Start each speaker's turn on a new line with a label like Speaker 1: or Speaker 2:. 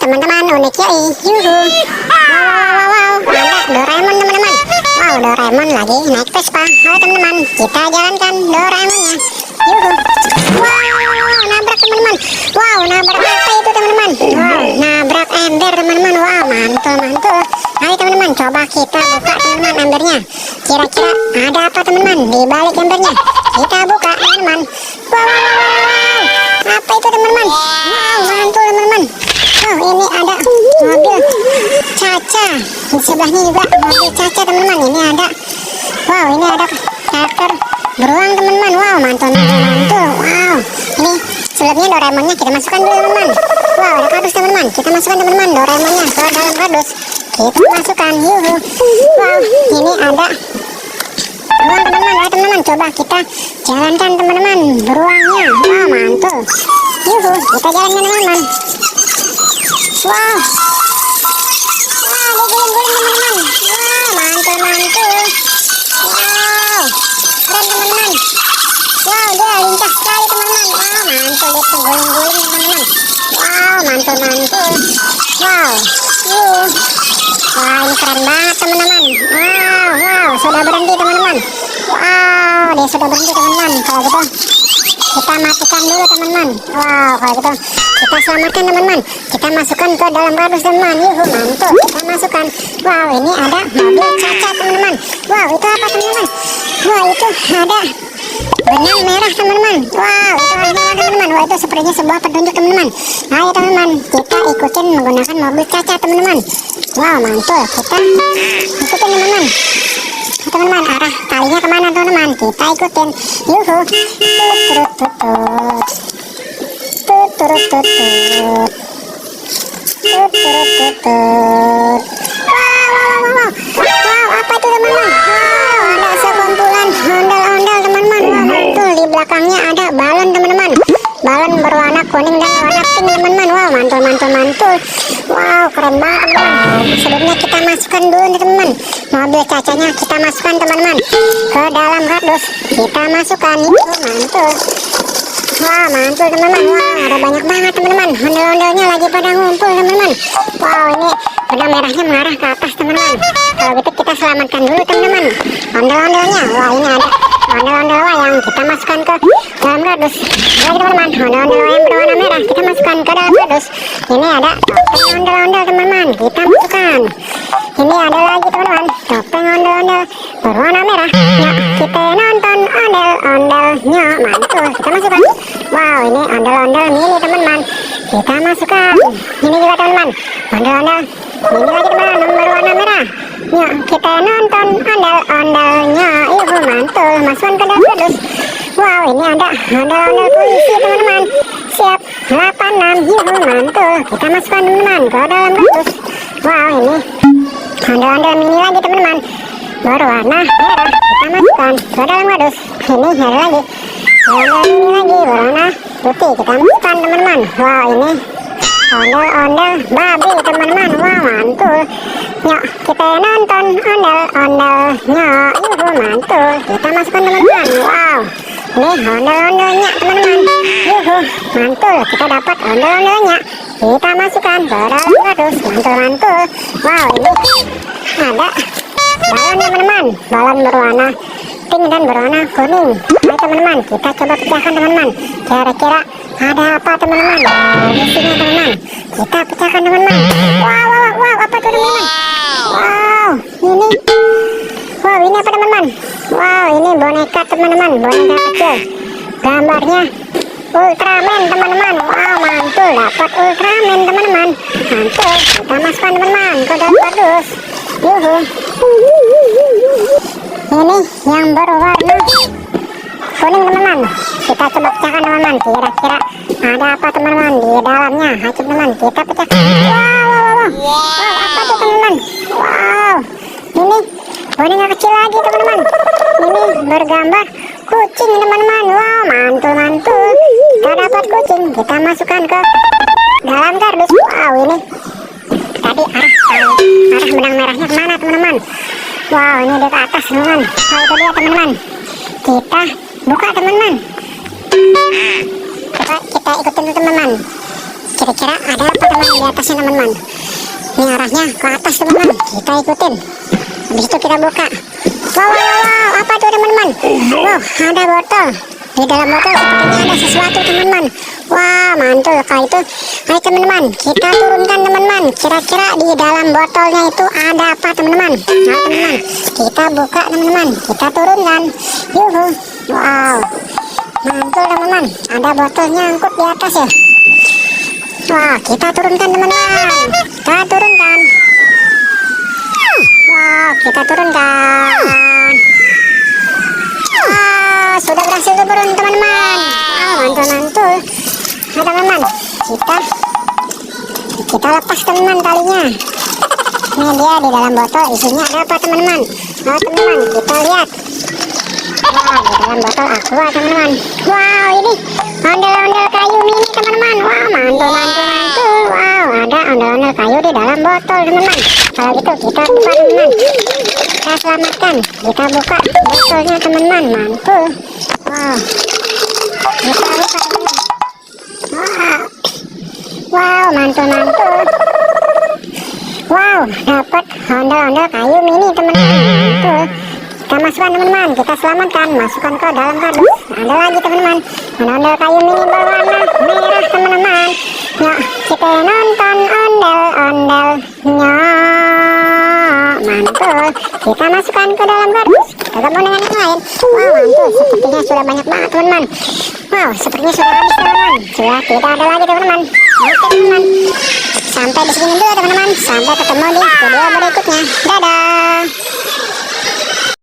Speaker 1: teman-teman, unik ya. Yuhu. Wow, ada Doraemon teman-teman. Wow, Doraemon lagi naik Vespa. Ayo teman-teman, kita jalankan Doraemonnya. Yuhu. Wow, nabrak teman-teman. Wow, nabrak apa itu teman-teman? Wow, nabrak ember teman-teman. Wow, mantul. Ayo teman-teman, coba kita buka teman-teman embernya. Kira-kira ada apa teman-teman di balik embernya? Kita buka teman-teman. Wow, apa itu teman-teman? Wow, mantul teman-teman. Oh, ini ada mobil Caca. Di sebelahnya juga mobil Caca teman-teman. Ini ada. Wow, ini ada karakter beruang teman-teman. Wow, mantul. Wow, ini sebelumnya Doraemonnya kita masukkan dulu teman-teman. Wow, ada kardus teman-teman. Kita masukkan teman-teman Doraemonnya ke dalam kardus. Kita masukkan. Yuhu. Wow, ini ada beruang teman-teman. Ayo teman-teman, coba kita jalankan teman-teman beruangnya. Wow, mantul. Yuhu, kita jalankan teman-teman. Wow, diguling-guling teman-teman. Wow, mantul. Wow, keren teman-teman. Wow, dia lincah sekali teman-teman. Wow, mantul, dia terguling-guling teman-teman. Wow, mantul. Wow, wah, ini keren banget teman-teman. Wow, sudah berhenti teman-teman. Wow, dia sudah berhenti teman-teman. Kalau gitu kita matikan dulu teman-teman. Wow, kalau gitu kita selamatkan teman-teman. Kita masukkan ke dalam kardus teman-teman. Yuhu, mantul. Kita masukkan. Wow, ini ada mobil Caca teman-teman. Wow, itu apa teman-teman? Wow, itu ada benang merah teman-teman. Wow, itu warna merah teman-teman. Wah, itu sepertinya sebuah petunjuk teman-teman. Ayo teman-teman, kita ikutin menggunakan mobil Caca teman-teman. Wow, mantul. Kita ikutin teman-teman. Teman-teman, arah talinya kemana teman-teman? Kita ikutin. Yuhu. Wow, apa itu teman-teman? Wow, ada sekumpulan ondel-ondel teman-teman. Wow, mantul. Di belakangnya ada balon teman-teman. Balon berwarna kuning dan warna pink teman-teman. Wow, mantul. Wow, keren banget teman-teman. Sebelumnya kita masukkan dulu nih teman-teman. Mobil Cacanya kita masukkan teman-teman ke dalam kardus. Kita masukkan. Mantul. Wah, mantul teman-teman. Wah, ada banyak banget teman-teman. Ondel-ondelnya lagi pada ngumpul teman-teman. Wow, ini benang merahnya mengarah ke atas teman-teman. Kalau gitu kita selamatkan dulu teman-teman ondel-ondelnya. Wah, ini ada ondel-ondel yang kita masukkan ke dalam kardus. Lagi teman-teman, ondel-ondel yang berwarna merah kita masukkan ke dalam kardus. Ini ada topeng ondel-ondel teman-teman, kita masukkan. Ini ada lagi teman-teman, topeng ondel-ondel berwarna merah. Ya, kita nonton ondel-ondelnya. Mantul, kita masukkan. Wow, ini ondel-ondel mini teman-teman, kita masukkan. Ini juga teman-teman, ondel-ondel ini lagi teman-teman berwarna merah. Ya, kita nonton ondel-ondelnya. Yuhu, mantul, masukkan ke dalam kardus. Wow, ini ada ondel-ondel polisi teman-teman. Siap 86. Yuhu, mantul. Kita masukkan teman-teman ke dalam kardus. Wow, ini ondel-ondel mini lagi teman-teman berwarna merah. Kita masukkan ke dalam kardus. Ini ada lagi ondel mini lagi berwarna putih. Kita masukkan teman-teman. Wow, ini ondel-ondel babi teman-teman. Wow, mantul. Yuk, kita nonton ondel-ondelnya. Yuhu, mantul. Kita masukkan teman-teman. Wow, ini ondel-ondelnya teman-teman. Yuhu, mantul. Kita dapat ondel-ondelnya. Kita masukkan ke dalam kardus. Mantul. Wow, ini ada balon teman-teman. Balon berwarna pink dan berwarna kuning. Ayo teman-teman, kita coba pecahkan teman-teman. Kira-kira ada apa teman-teman? Isinya teman-teman. Kita pecahkan teman-teman. Wow, apa itu teman-teman? Wow, ini apa teman-teman? Wow, ini boneka teman-teman, boneka kecil. Gambarnya Ultraman teman-teman. Wow, mantul, dapat Ultraman teman-teman. Mantul, kita masukkan teman-teman ke dalam kardus. Yuhu. Ini yang berwarna kuning teman-teman. Kita coba pecahkan teman-teman. Kira-kira ada apa teman-teman di dalamnya? Ayo teman-teman, kita pecahkan. Wow, apa tuh teman-teman? Wow, ini boneka kecil lagi teman-teman. Ini bergambar kucing teman-teman. Wow, mantul. Kita dapat kucing. Kita masukkan ke dalam kardus. Wow, ini tadi arah benang merahnya kemana teman-teman? Wow, ini di atas teman-teman. Kalau itu dia teman-teman. Kita buka teman-teman. Coba kita ikutin teman-teman. kira-kira ada apa teman di atasnya teman-teman. Ini arahnya ke atas teman-teman, kita ikutin. Habis itu kita buka. Wow, apa tuh teman-teman? Wow, ada botol. Di dalam botol sepertinya ada sesuatu teman-teman. Wah, mantul kayak itu. Ayo teman-teman, kita turunkan teman-teman. Kira-kira di dalam botolnya itu ada apa teman-teman? Nah teman-teman, kita buka teman-teman. Kita turunkan. Yuhu. Wow, mantul teman-teman. Ada botolnya angkut di atas ya. Wah, kita turunkan teman-teman. Kita turunkan. Wow, kita turunkan. Wow, sudah berhasil turun teman-teman. Wow, mantul-mantul. Nah teman-teman, kita lepas teman-teman talinya. Ini dia di dalam botol, isinya ada apa teman-teman? Oh teman-teman, kita lihat. Wah, di dalam botol aqua teman-teman. Wow, ini ondel-ondel kayu mini teman-teman. Wow, mantul. Wow, ada ondel-ondel kayu di dalam botol teman-teman. Kalau gitu kita buka teman-teman. Kita selamatkan. Kita buka botolnya teman-teman. Mantul. Wow. Kita buka teman-teman. Wow, mantul. Wow, dapat ondel-ondel kayu mini teman-teman. Mantul. Kita masukkan teman-teman, kita selamatkan, masukkan ke dalam kardus. Ada lagi teman-teman, ondel-ondel kayu mini berwarna merah teman-teman. Ya, kita nonton ondel-ondelnya. Mantul. Kita masukkan ke dalam kardus. Kita gabung dengan yang lain. Wow, mantul. Sepertinya sudah banyak banget teman-teman. Wow, sepertinya sudah habis teman-teman. Sudah tidak ada lagi teman-teman. Oke teman-teman. Sampai di sini dulu teman-teman. Sampai ketemu di video berikutnya. Dadah.